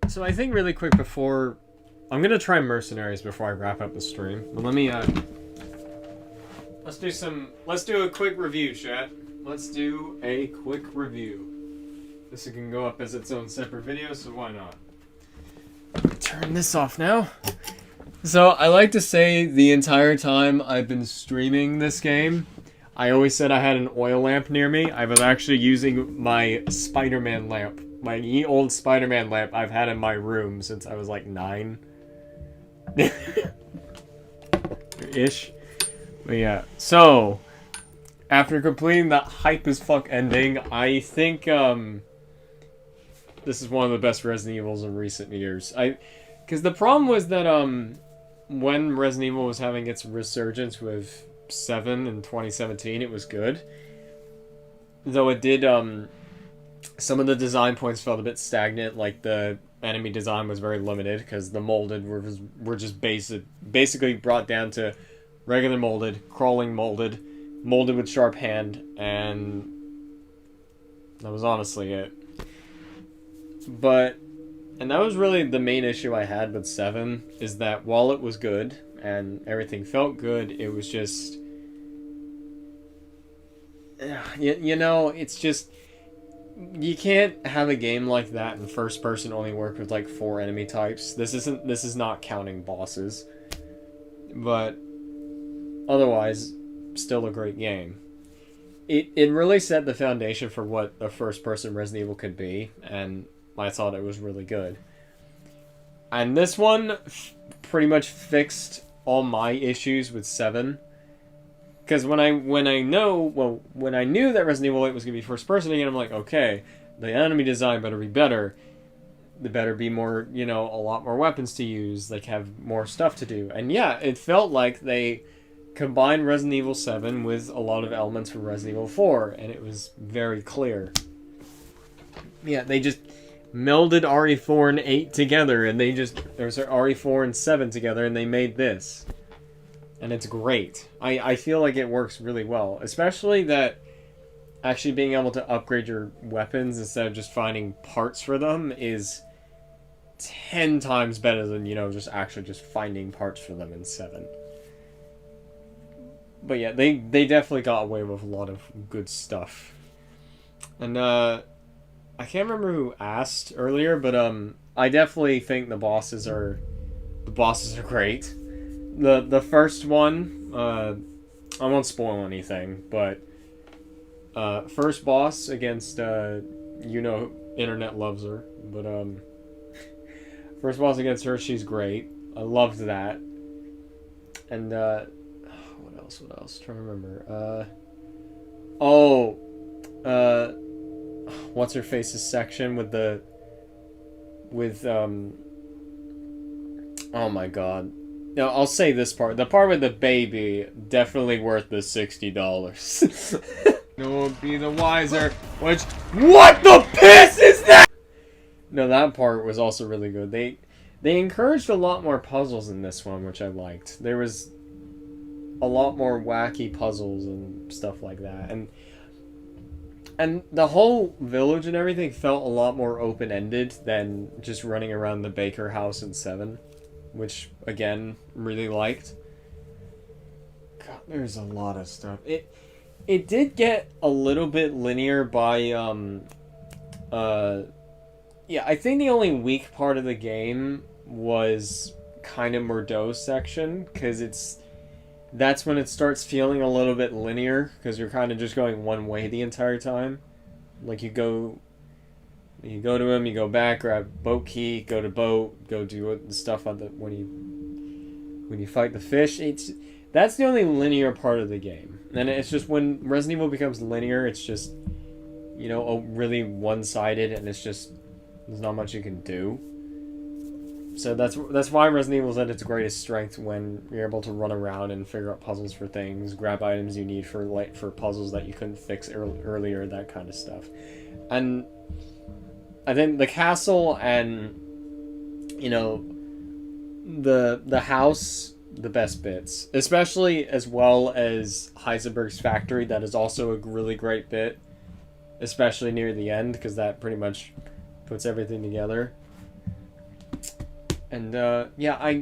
So I think really quick before... I'm gonna try Mercenaries before I wrap up the stream. But let me, Let's do a quick review, chat. Let's do a quick review. This can go up as its own separate video, so why not? Turn this off now. So, I like to say the entire time I've been streaming this game, I always said I had an oil lamp near me. I was actually using my Spider-Man lamp. My ye old Spider-Man lamp I've had in my room since I was like 9. Ish. But yeah, so after completing that hype as fuck ending, I think this is one of the best Resident Evils in recent years. Because the problem was that when Resident Evil was having its resurgence with 7 in 2017, it was good. Though it did some of the design points felt a bit stagnant, like the enemy design was very limited because the molded were just basically brought down to regular molded, crawling molded with sharp hand, and that was honestly it. And that was really the main issue I had with 7, is that while it was good and everything felt good, it was just, you know, it's just, you can't have a game like that in first person only work with like 4 enemy types. This is not counting bosses. But otherwise, still a great game. It really set the foundation for what a first person Resident Evil could be, and I thought it was really good. And this one pretty much fixed all my issues with 7. Because when I knew that Resident Evil 8 was going to be first person again, I'm like, okay, the enemy design better be better. There better be more, you know, a lot more weapons to use, like have more stuff to do. And yeah, it felt like they combined Resident Evil 7 with a lot of elements from Resident Evil 4, and it was very clear. Yeah, they just melded RE4 and 8 together, and there's RE4 and 7 together, and they made this. And it's great. I feel like it works really well. Especially that actually being able to upgrade your weapons instead of just finding parts for them is 10 times better than, you know, just finding parts for them in 7. But yeah, they definitely got away with a lot of good stuff. And I can't remember who asked earlier, but I definitely think the bosses are great. The first one, I won't spoil anything, but first boss against you know, internet loves her, but first boss against her, she's great. I loved that. And what else? Trying to remember. What's her face's section with oh my god. No, I'll say this part. The part with the baby, definitely worth the $60. No one be the wiser. What the piss is that? No, that part was also really good. They encouraged a lot more puzzles in this one, which I liked. There was a lot more wacky puzzles and stuff like that. And the whole village and everything felt a lot more open-ended than just running around the Baker house in 7. Which, again, really liked. God, there's a lot of stuff. It did get a little bit linear by, yeah, I think the only weak part of the game was kind of Murdo's section, because that's when it starts feeling a little bit linear, because you're kind of just going one way the entire time. Like, you go to him, you go back, grab boat key, go to boat, go do the stuff on the when you fight the fish. That's the only linear part of the game. And it's just when Resident Evil becomes linear, it's just, you know, really one-sided, and there's not much you can do. So that's why Resident Evil's at its greatest strength, when you're able to run around and figure out puzzles for things, grab items you need for puzzles that you couldn't fix earlier, that kind of stuff. And I think the castle and, you know, the house, the best bits. Especially as well as Heisenberg's factory, that is also a really great bit. Especially near the end, because that pretty much puts everything together. And yeah,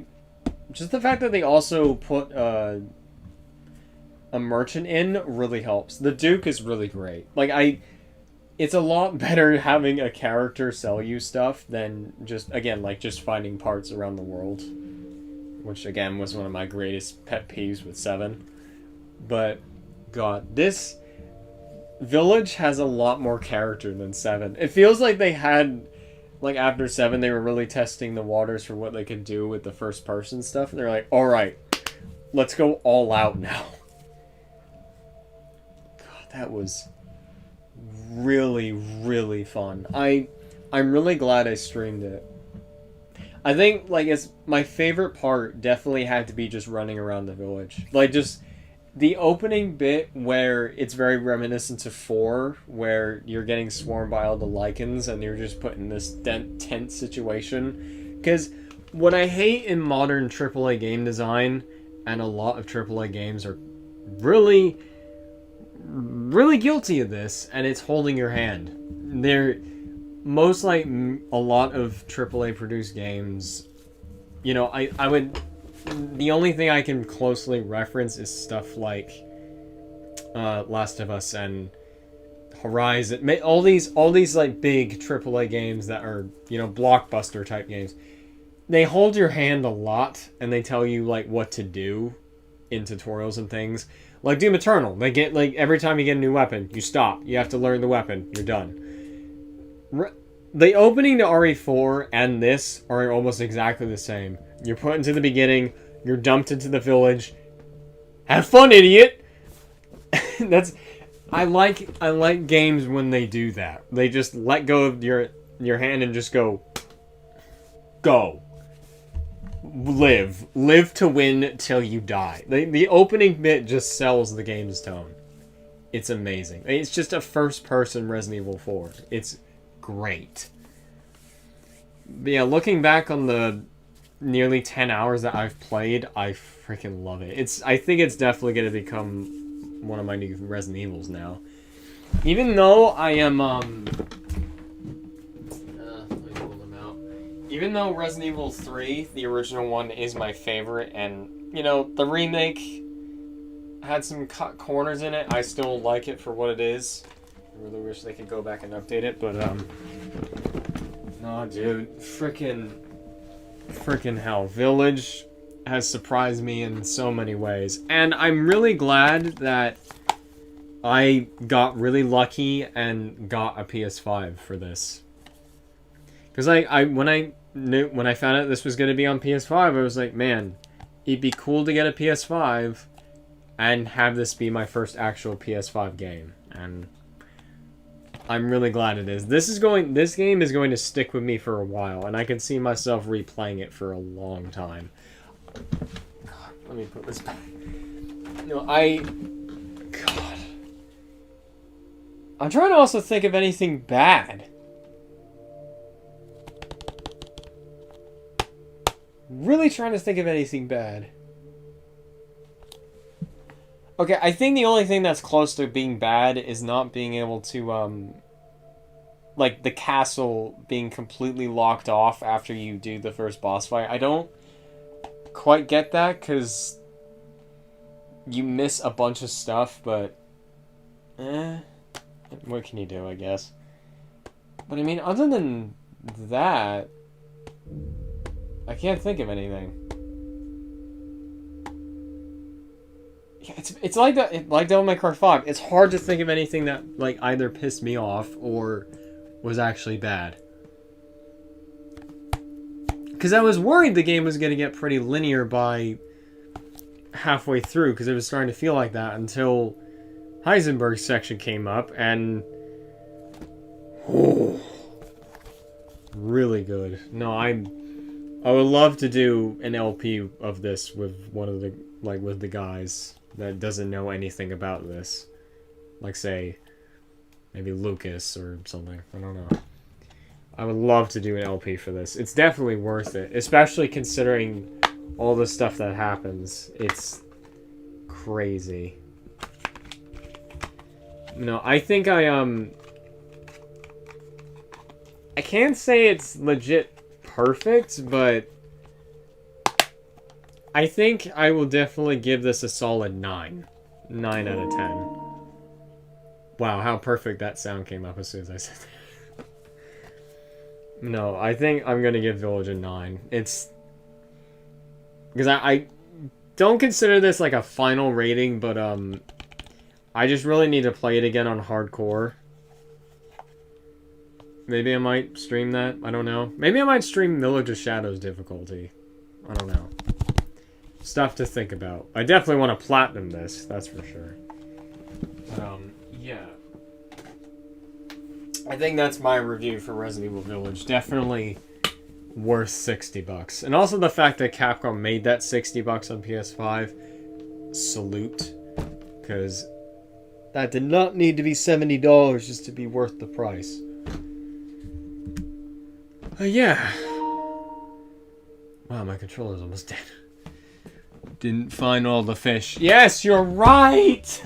just the fact that they also put a merchant in really helps. The Duke is really great. It's a lot better having a character sell you stuff than just, again, like just finding parts around the world, which again was one of my greatest pet peeves with 7. But God, this village has a lot more character than 7. It feels like they had, like, after 7 they were really testing the waters for what they could do with the first person stuff, and they're like, all right, let's go all out now. God, that was really, really fun. I'm really glad I streamed it. I think, like, it's my favorite part definitely had to be just running around the village. Like, just the opening bit where it's very reminiscent of 4, where you're getting swarmed by all the lichens and you're just put in this tense situation. Because what I hate in modern AAA game design, and a lot of AAA games are really, really guilty of this, and it's holding your hand. They're most like a lot of AAA produced games, you know, I would, the only thing I can closely reference is stuff like Last of Us and Horizon, all these like big AAA games that are, you know, blockbuster type games. They hold your hand a lot and they tell you like what to do in tutorials and things. Like Doom Eternal, they get, like, every time you get a new weapon, you stop. You have to learn the weapon. You're done. The opening to RE4 and this are almost exactly the same. You're put into the beginning. You're dumped into the village. Have fun, idiot! I like games when they do that. They just let go of your hand and just go. Live to win till you die. The opening bit just sells the game's tone. It's amazing. It's just a first-person Resident Evil 4. It's great. But yeah, looking back on the nearly 10 hours that I've played, I freaking love it. I think it's definitely going to become one of my new Resident Evils now. Even though I am, even though Resident Evil 3, the original one, is my favorite, and, you know, the remake had some cut corners in it, I still like it for what it is. I really wish they could go back and update it, but, no, dude, freaking hell. Village has surprised me in so many ways, and I'm really glad that I got really lucky and got a PS5 for this. Because when I found out this was going to be on PS5, I was like, man, it'd be cool to get a PS5 and have this be my first actual PS5 game. And I'm really glad it is. This game is going to stick with me for a while, and I can see myself replaying it for a long time. God, let me put this back. No, God. I'm trying to also think of anything bad. Really trying to think of anything bad. Okay, I think the only thing that's close to being bad is not being able to, like, the castle being completely locked off after you do the first boss fight. I don't quite get that, because you miss a bunch of stuff, but, what can you do, I guess? But, I mean, other than that, I can't think of anything. Yeah, it's like that, like Devil May Cry 5. It's hard to think of anything that, like, either pissed me off or was actually bad. Because I was worried the game was going to get pretty linear by halfway through, because it was starting to feel like that until Heisenberg's section came up, and really good. No, I would love to do an LP of this with one of the, like, with the guys that doesn't know anything about this. Like, say, maybe Lucas or something. I don't know. I would love to do an LP for this. It's definitely worth it, especially considering all the stuff that happens. It's crazy. No, I think I can't say it's legit perfect, but I think I will definitely give this a solid 9. 9 out of 10. Wow, how perfect that sound came up as soon as I said that. No, I think I'm gonna give Village a 9. It's... Because I don't consider this like a final rating, but I just really need to play it again on hardcore. Maybe I might stream that. I don't know. Maybe I might stream Village of Shadows difficulty. I don't know. Stuff to think about. I definitely want to platinum this. That's for sure. But, yeah. I think that's my review for Resident Evil Village. Definitely worth $60. And also the fact that Capcom made that $60 on PS5. Salute. Because that did not need to be $70 just to be worth the price. Yeah. Wow, my controller's almost dead. Didn't find all the fish. Yes, you're right!